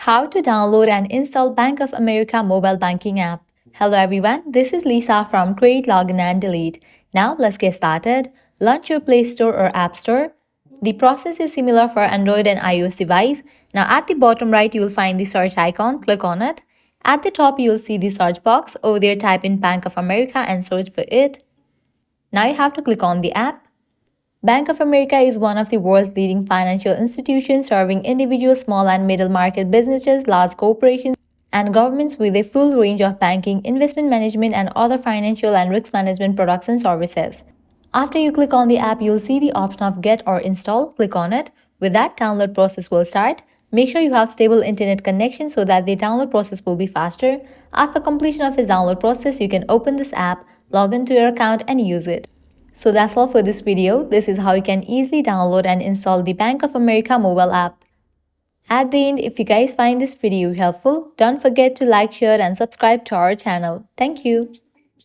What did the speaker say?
How to download and install Bank of America mobile banking app. Hello everyone, this is Lisa from Create, Login and Delete. Now let's get started. Launch your Play Store or App Store. The process is similar for Android and iOS device. Now at the bottom right, you will find the search icon. Click on it. At the top, you will see the search box. Over there, type in Bank of America and search for it. Now you have to click on the app. Bank of America is one of the world's leading financial institutions serving individual, small and middle market businesses, large corporations, and governments with a full range of banking, investment management, and other financial and risk management products and services. After you click on the app, you'll see the option of Get or Install. Click on it. With that, download process will start. Make sure you have stable internet connection so that the download process will be faster. After completion of its download process, you can open this app, log into your account, and use it. So that's all for this video. This is how you can easily download and install the Bank of America mobile app. At the end, if you guys find this video helpful, don't forget to like, share and subscribe to our channel. Thank you.